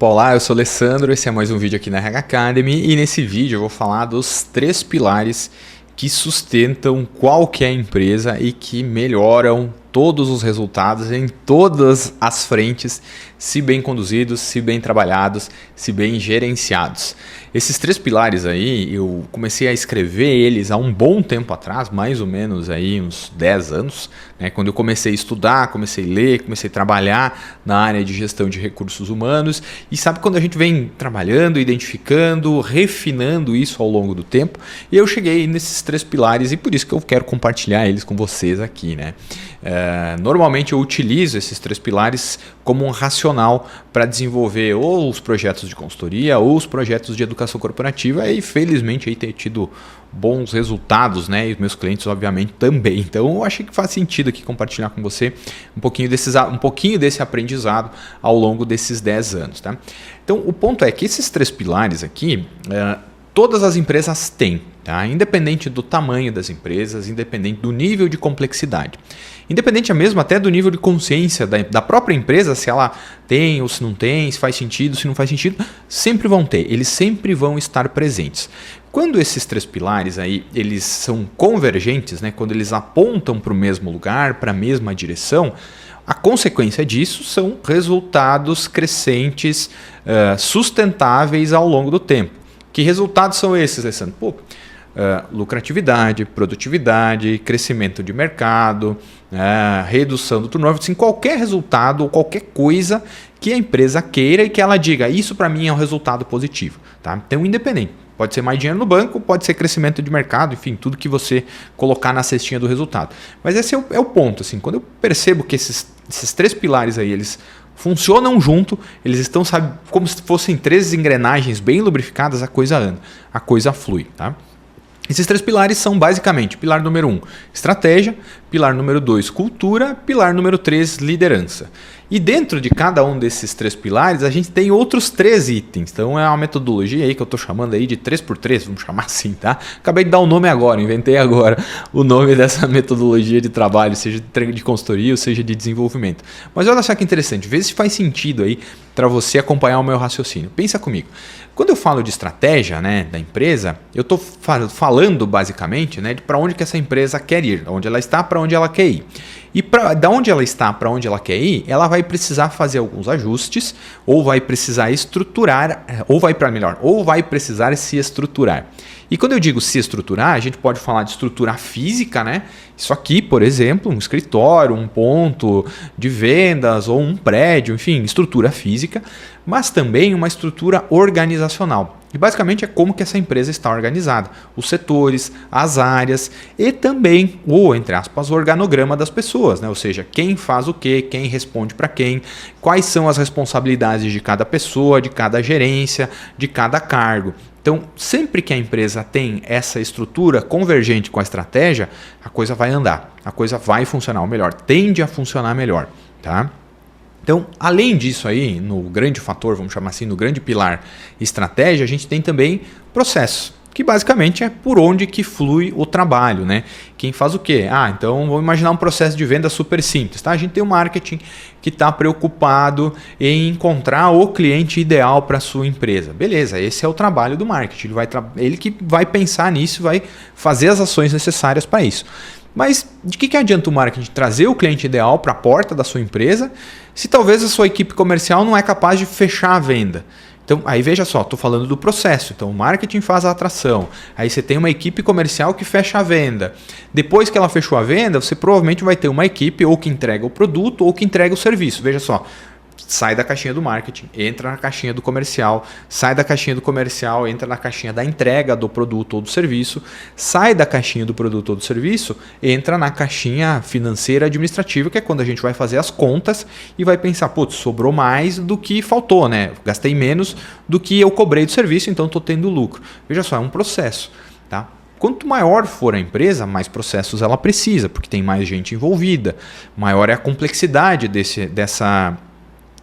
Olá, eu sou o Alessandro, esse é mais um vídeo aqui na RH Academy e nesse vídeo eu vou falar dos 3 pilares que sustentam qualquer empresa e que melhoram todos os resultados em todas as frentes, se bem conduzidos, se bem trabalhados, se bem gerenciados. Esses 3 pilares aí, eu comecei a escrever eles há um bom tempo atrás, mais ou menos aí uns 10 anos, né? Quando eu comecei a estudar, comecei a ler, comecei a trabalhar na área de gestão de recursos humanos. E sabe quando a gente vem trabalhando, identificando, refinando isso ao longo do tempo, e eu cheguei nesses 3 pilares e por isso que eu quero compartilhar eles com vocês aqui, né? Normalmente eu utilizo esses 3 pilares como um racional para desenvolver ou os projetos de consultoria ou os projetos de educação corporativa e felizmente aí ter tido bons resultados, né? E os meus clientes obviamente também. Então eu achei que faz sentido aqui compartilhar com você um pouquinho desse aprendizado ao longo desses 10 anos, tá? Então o ponto é que esses 3 pilares aqui, todas as empresas têm, tá? Independente do tamanho das empresas, independente do nível de complexidade. Independente mesmo até do nível de consciência da própria empresa, se ela tem ou se não tem, se faz sentido, se não faz sentido, sempre vão ter, eles sempre vão estar presentes. Quando esses 3 pilares aí, eles são convergentes, né? Quando eles apontam para o mesmo lugar, para a mesma direção, a consequência disso são resultados crescentes, sustentáveis ao longo do tempo. Que resultados são esses, Alessandro? Lucratividade, produtividade, crescimento de mercado, redução do turnover, assim, qualquer resultado ou qualquer coisa que a empresa queira e que ela diga, isso para mim é um resultado positivo. Tá? Então, independente. Pode ser mais dinheiro no banco, pode ser crescimento de mercado, enfim, tudo que você colocar na cestinha do resultado. Mas esse é o ponto. Assim, quando eu percebo que esses 3 pilares aí, eles funcionam junto, eles estão, sabe, como se fossem 3 engrenagens bem lubrificadas, a coisa anda, a coisa flui. Tá? Esses 3 pilares são basicamente pilar número 1, estratégia, pilar número 2, cultura, pilar número 3, liderança. E dentro de cada um desses 3 pilares, a gente tem outros 3 itens. Então é uma metodologia aí que eu estou chamando aí de 3x3, vamos chamar assim, tá? Acabei de dar o nome agora, inventei agora o nome dessa metodologia de trabalho, seja de consultoria ou seja de desenvolvimento. Mas olha só que interessante, vê se faz sentido aí para você acompanhar o meu raciocínio. Pensa comigo. Quando eu falo de estratégia, né, da empresa, eu estou falando basicamente, né, de para onde que essa empresa quer ir, onde ela está, para onde ela quer ir. E da onde ela está, para onde ela quer ir, ela vai precisar fazer alguns ajustes, ou vai precisar estruturar, ou vai precisar se estruturar. E quando eu digo se estruturar, a gente pode falar de estrutura física, né? Isso aqui, por exemplo, um escritório, um ponto de vendas ou um prédio, enfim, estrutura física, mas também uma estrutura organizacional. E basicamente é como que essa empresa está organizada, os setores, as áreas e também o, entre aspas, o organograma das pessoas, né? Ou seja, quem faz o quê, quem responde para quem, quais são as responsabilidades de cada pessoa, de cada gerência, de cada cargo. Então, sempre que a empresa tem essa estrutura convergente com a estratégia, a coisa vai andar, a coisa vai funcionar, ou melhor, tende a funcionar melhor, tá? Então, além disso aí, no grande fator, vamos chamar assim, no grande pilar estratégia, a gente tem também processos, que basicamente é por onde que flui o trabalho, né? Quem faz o quê? Então vamos imaginar um processo de venda super simples, tá? A gente tem um marketing que está preocupado em encontrar o cliente ideal para a sua empresa. Beleza, esse é o trabalho do marketing, ele que vai pensar nisso, vai fazer as ações necessárias para isso. Mas de que adianta o marketing trazer o cliente ideal para a porta da sua empresa se talvez a sua equipe comercial não é capaz de fechar a venda? Então, aí veja só, estou falando do processo. Então, o marketing faz a atração. Aí você tem uma equipe comercial que fecha a venda. Depois que ela fechou a venda, você provavelmente vai ter uma equipe ou que entrega o produto ou que entrega o serviço. Veja só, sai da caixinha do marketing, entra na caixinha do comercial, sai da caixinha do comercial, entra na caixinha da entrega do produto ou do serviço, sai da caixinha do produto ou do serviço, entra na caixinha financeira administrativa, que é quando a gente vai fazer as contas e vai pensar, putz, sobrou mais do que faltou, né? Gastei menos do que eu cobrei do serviço, então estou tendo lucro. Veja só, é um processo, tá? Quanto maior for a empresa, mais processos ela precisa, porque tem mais gente envolvida, maior é a complexidade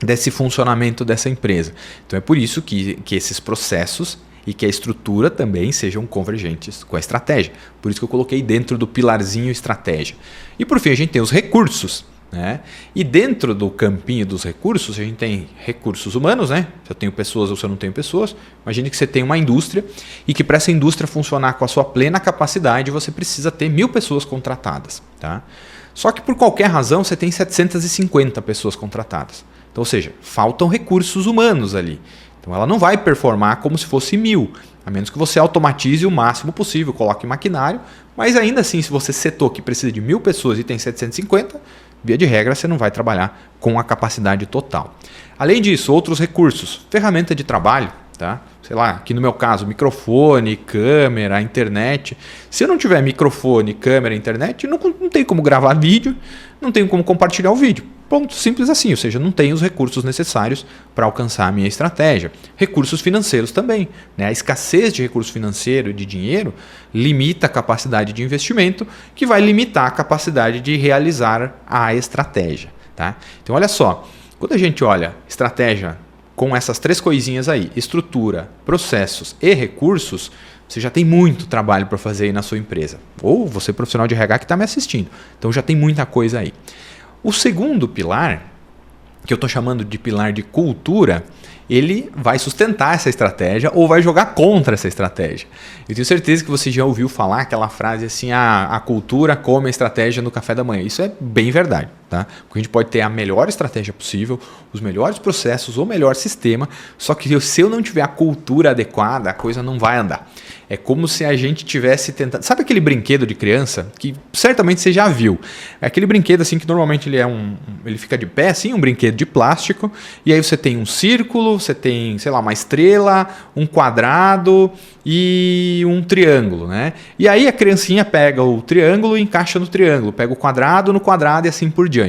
desse funcionamento dessa empresa. Então é por isso que esses processos e que a estrutura também sejam convergentes com a estratégia. Por isso que eu coloquei dentro do pilarzinho estratégia. E por fim a gente tem os recursos. né? E dentro do campinho dos recursos, a gente tem recursos humanos, né? Se eu tenho pessoas ou se eu não tenho pessoas. Imagine que você tem uma indústria e que para essa indústria funcionar com a sua plena capacidade, você precisa ter 1.000 pessoas contratadas. Tá? Só que por qualquer razão, você tem 750 pessoas contratadas. Então, ou seja, faltam recursos humanos ali. Então ela não vai performar como se fosse 1.000, a menos que você automatize o máximo possível, coloque maquinário, mas ainda assim, se você setou que precisa de 1.000 pessoas e tem 750, via de regra, você não vai trabalhar com a capacidade total. Além disso, outros recursos, ferramenta de trabalho, tá? Sei lá, aqui no meu caso, microfone, câmera, internet. Se eu não tiver microfone, câmera, internet, não tem como gravar vídeo, não tem como compartilhar o vídeo. Ponto, simples assim, ou seja, não tenho os recursos necessários para alcançar a minha estratégia. Recursos financeiros também, né? A escassez de recurso financeiro, de dinheiro, limita a capacidade de investimento, que vai limitar a capacidade de realizar a estratégia. Tá? Então, olha só, quando a gente olha estratégia com essas 3 coisinhas aí, estrutura, processos e recursos, você já tem muito trabalho para fazer aí na sua empresa. Ou você, profissional de RH que está me assistindo. Então, já tem muita coisa aí. O segundo pilar, que eu estou chamando de pilar de cultura, ele vai sustentar essa estratégia ou vai jogar contra essa estratégia. Eu tenho certeza que você já ouviu falar aquela frase assim, a cultura come a estratégia no café da manhã. Isso é bem verdade. Tá? Porque a gente pode ter a melhor estratégia possível, os melhores processos, o melhor sistema, só que se eu não tiver a cultura adequada, a coisa não vai andar. É como se a gente tivesse tentado... Sabe aquele brinquedo de criança que certamente você já viu? É aquele brinquedo assim que normalmente ele fica de pé, assim, um brinquedo de plástico, e aí você tem um círculo, você tem, sei lá, uma estrela, um quadrado e um triângulo, né? E aí a criancinha pega o triângulo e encaixa no triângulo, pega o quadrado no quadrado e assim por diante.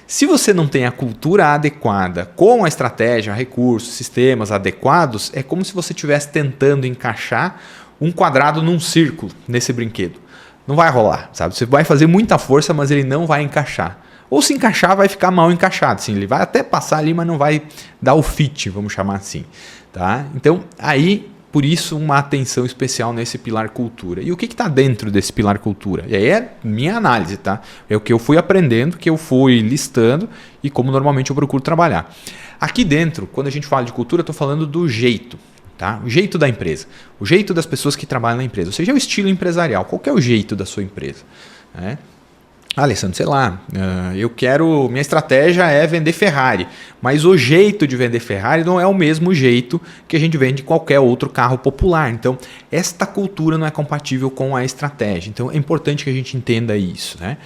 Se você não tem a cultura adequada com a estratégia, recursos, sistemas adequados, é como se você estivesse tentando encaixar um quadrado num círculo nesse brinquedo. Não vai rolar, sabe? Você vai fazer muita força, mas ele não vai encaixar. Ou se encaixar, vai ficar mal encaixado. Assim, ele vai até passar ali, mas não vai dar o fit, vamos chamar assim. Tá? Então, aí, por isso, uma atenção especial nesse pilar cultura. E o que está dentro desse pilar cultura? E aí é minha análise, tá? É o que eu fui aprendendo, que eu fui listando e como normalmente eu procuro trabalhar. Aqui dentro, quando a gente fala de cultura, eu estou falando do jeito. Tá? O jeito da empresa, o jeito das pessoas que trabalham na empresa, ou seja, o estilo empresarial. Qual que é o jeito da sua empresa? Alessandro, sei lá, minha estratégia é vender Ferrari, mas o jeito de vender Ferrari não é o mesmo jeito que a gente vende qualquer outro carro popular. Então, esta cultura não é compatível com a estratégia. Então, é importante que a gente entenda isso, né?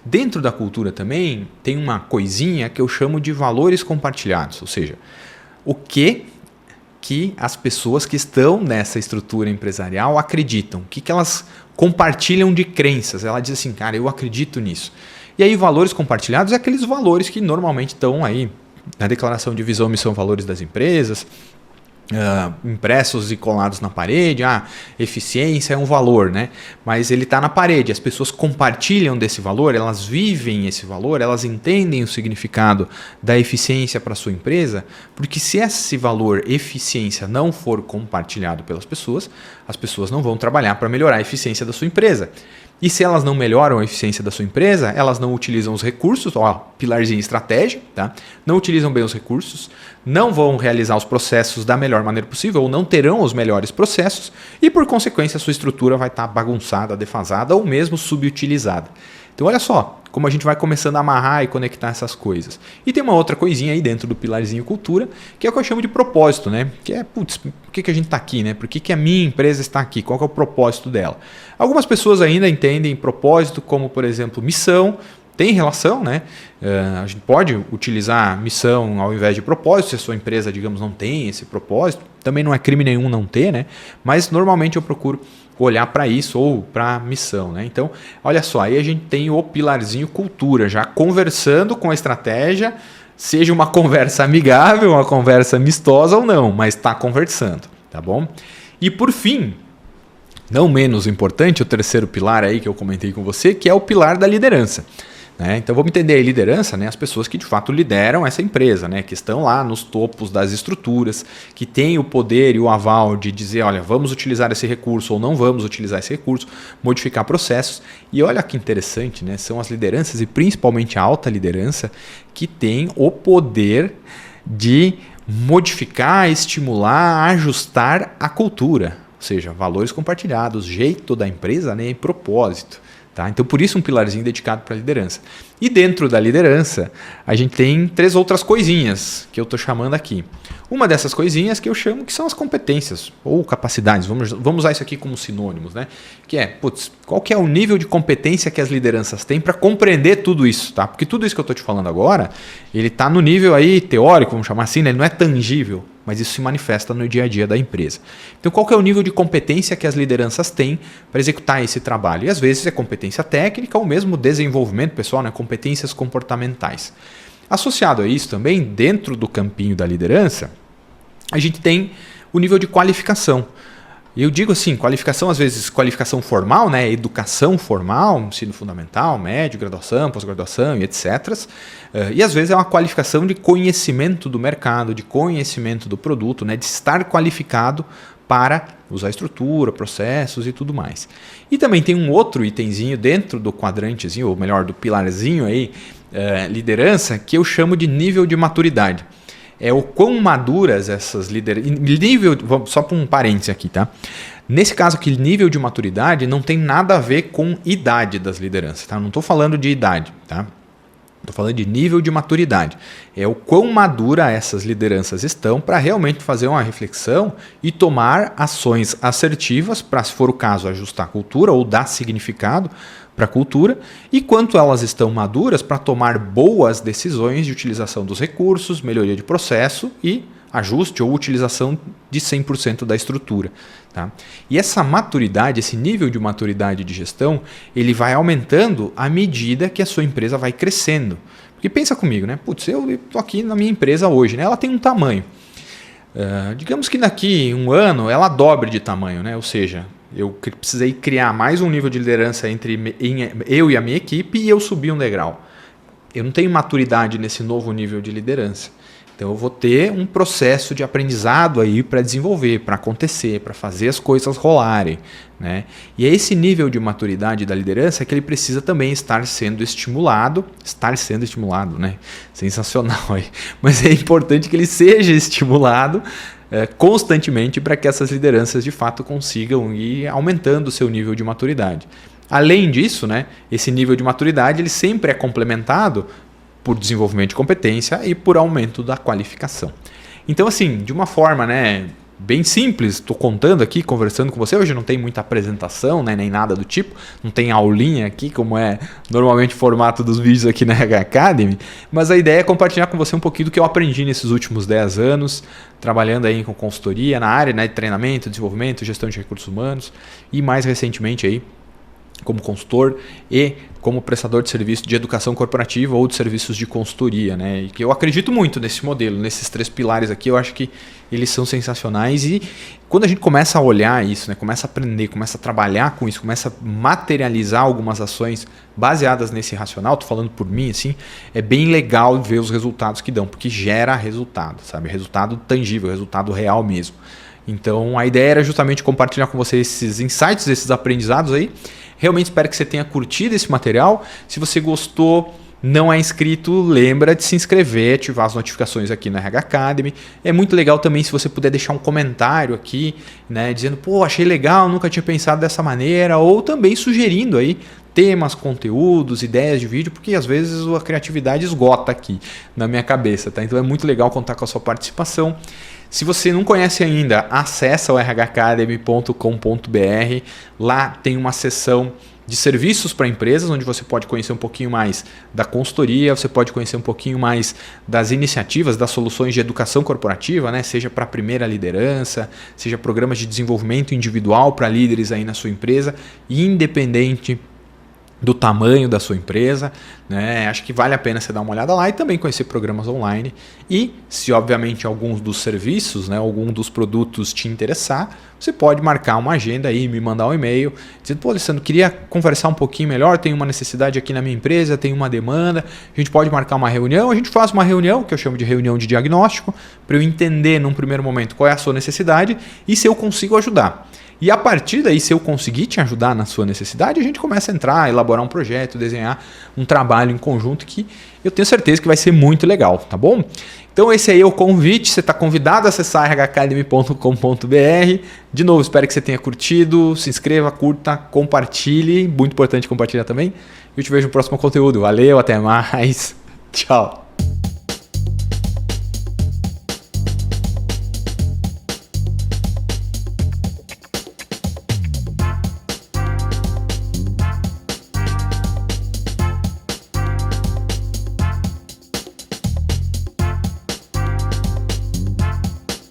Dentro da cultura também tem uma coisinha que eu chamo de valores compartilhados, ou seja, o que as pessoas que estão nessa estrutura empresarial acreditam, o que elas compartilham de crenças. Ela diz assim, cara, eu acredito nisso. E aí valores compartilhados é aqueles valores que normalmente estão aí na declaração de visão, missão, valores das empresas, impressos e colados na parede. Eficiência é um valor, né? Mas ele está na parede, as pessoas compartilham desse valor, elas vivem esse valor, elas entendem o significado da eficiência para a sua empresa, porque se esse valor eficiência não for compartilhado pelas pessoas, as pessoas não vão trabalhar para melhorar a eficiência da sua empresa. E se elas não melhoram a eficiência da sua empresa, elas não utilizam os recursos, pilarzinho estratégia, tá? Não utilizam bem os recursos, não vão realizar os processos da melhor maneira possível, ou não terão os melhores processos, e por consequência a sua estrutura vai estar bagunçada, defasada ou mesmo subutilizada. Então olha só como a gente vai começando a amarrar e conectar essas coisas. E tem uma outra coisinha aí dentro do pilarzinho cultura, que é o que eu chamo de propósito, né? Que é, por que a gente está aqui, né? Por que a minha empresa está aqui? Qual que é o propósito dela? Algumas pessoas ainda entendem propósito como, por exemplo, missão. Tem relação, né? A gente pode utilizar missão ao invés de propósito, se a sua empresa, digamos, não tem esse propósito. Também não é crime nenhum não ter, né? Mas normalmente eu procuro olhar para isso ou para missão, né? Então, olha só, aí a gente tem o pilarzinho cultura, já conversando com a estratégia, seja uma conversa amigável, uma conversa amistosa ou não, mas está conversando, tá bom? E por fim, não menos importante, o terceiro pilar aí que eu comentei com você, que é o pilar da liderança. né? Então vamos entender aí liderança, né? As pessoas que de fato lideram essa empresa, né? Que estão lá nos topos das estruturas, que têm o poder e o aval de dizer, olha, vamos utilizar esse recurso ou não vamos utilizar esse recurso, modificar processos. E olha que interessante, né? São as lideranças e principalmente a alta liderança que tem o poder de modificar, estimular, ajustar a cultura, ou seja, valores compartilhados, jeito da empresa, né, e propósito. Tá? Então, por isso um pilarzinho dedicado para a liderança. E dentro da liderança, a gente tem 3 outras coisinhas que eu estou chamando aqui. Uma dessas coisinhas que eu chamo que são as competências ou capacidades. Vamos usar isso aqui como sinônimos, né? Que é, qual que é o nível de competência que as lideranças têm para compreender tudo isso, tá? Porque tudo isso que eu estou te falando agora, ele está no nível aí teórico, vamos chamar assim, né? Ele não é tangível, mas isso se manifesta no dia a dia da empresa. Então, qual que é o nível de competência que as lideranças têm para executar esse trabalho? E às vezes é competência técnica ou mesmo desenvolvimento pessoal, né? Competências comportamentais. Associado a isso também, dentro do campinho da liderança, a gente tem o nível de qualificação. Eu digo assim, qualificação, às vezes qualificação formal, né? Educação formal, ensino fundamental, médio, graduação, pós-graduação e etc. E às vezes é uma qualificação de conhecimento do mercado, de conhecimento do produto, né? De estar qualificado para usar estrutura, processos e tudo mais. E também tem um outro itemzinho dentro do quadrantezinho, ou melhor, do pilarzinho aí, liderança, que eu chamo de nível de maturidade. É o quão maduras essas lideranças... Nível, só para um parênteses aqui, tá? Nesse caso aqui, nível de maturidade não tem nada a ver com idade das lideranças, tá? Não estou falando de idade, tá? Estou falando de nível de maturidade. É o quão madura essas lideranças estão para realmente fazer uma reflexão e tomar ações assertivas para, se for o caso, ajustar a cultura ou dar significado para a cultura, e quanto elas estão maduras para tomar boas decisões de utilização dos recursos, melhoria de processo e ajuste ou utilização de 100% da estrutura. Tá? E essa maturidade, esse nível de maturidade de gestão, ele vai aumentando à medida que a sua empresa vai crescendo. Porque pensa comigo, né? Putz, eu estou aqui na minha empresa hoje, né? Ela tem um tamanho. Digamos que daqui um ano ela dobre de tamanho, né? Ou seja, eu precisei criar mais um nível de liderança entre eu e a minha equipe e eu subi um degrau. Eu não tenho maturidade nesse novo nível de liderança. Então eu vou ter um processo de aprendizado aí para desenvolver, para acontecer, para fazer as coisas rolarem, né? E é esse nível de maturidade da liderança que ele precisa também estar sendo estimulado, né? Sensacional aí. Mas é importante que ele seja estimulado constantemente para que essas lideranças de fato consigam ir aumentando o seu nível de maturidade. Além disso, né, esse nível de maturidade ele sempre é complementado por desenvolvimento de competência e por aumento da qualificação. Então, assim, de uma forma, né, bem simples, estou contando aqui, conversando com você, hoje não tem muita apresentação, né, nem nada do tipo, não tem aulinha aqui, como é normalmente o formato dos vídeos aqui na RH Academy, mas a ideia é compartilhar com você um pouquinho do que eu aprendi nesses últimos 10 anos, trabalhando aí com consultoria na área, né, de treinamento, desenvolvimento, gestão de recursos humanos e mais recentemente aí como consultor e como prestador de serviço de educação corporativa ou de serviços de consultoria, né? E que eu acredito muito nesse modelo, nesses 3 pilares aqui, eu acho que eles são sensacionais e quando a gente começa a olhar isso, né? Começa a aprender, começa a trabalhar com isso, começa a materializar algumas ações baseadas nesse racional, tô falando por mim, assim, é bem legal ver os resultados que dão, porque gera resultado, sabe? Resultado tangível, resultado real mesmo. Então a ideia era justamente compartilhar com você esses insights, esses aprendizados aí. Realmente espero que você tenha curtido esse material. Se você gostou, não é inscrito, lembra de se inscrever, ativar as notificações aqui na RH Academy. É muito legal também se você puder deixar um comentário aqui, né, dizendo, pô, achei legal, nunca tinha pensado dessa maneira, ou também sugerindo aí temas, conteúdos, ideias de vídeo, porque às vezes a criatividade esgota aqui na minha cabeça, tá? Então é muito legal contar com a sua participação. Se você não conhece ainda, acessa o rhacademy.com.br. Lá tem uma seção de serviços para empresas, onde você pode conhecer um pouquinho mais da consultoria, você pode conhecer um pouquinho mais das iniciativas, das soluções de educação corporativa, né? Seja para a primeira liderança, seja programas de desenvolvimento individual para líderes aí na sua empresa, independente do tamanho da sua empresa, né? Acho que vale a pena você dar uma olhada lá e também conhecer programas online. E se obviamente alguns dos serviços, né, algum dos produtos te interessar, você pode marcar uma agenda aí, me mandar um e-mail, dizendo, pô, Alessandro, queria conversar um pouquinho melhor, tenho uma necessidade aqui na minha empresa, tenho uma demanda, a gente pode marcar uma reunião, a gente faz uma reunião, que eu chamo de reunião de diagnóstico, para eu entender num primeiro momento qual é a sua necessidade e se eu consigo ajudar. E a partir daí, se eu conseguir te ajudar na sua necessidade, a gente começa a entrar, elaborar um projeto, desenhar um trabalho em conjunto que eu tenho certeza que vai ser muito legal, tá bom? Então esse aí é o convite, você está convidado a acessar rhacademy.com.br. De novo, espero que você tenha curtido, se inscreva, curta, compartilhe, muito importante compartilhar também. Eu te vejo no próximo conteúdo. Valeu, até mais, tchau!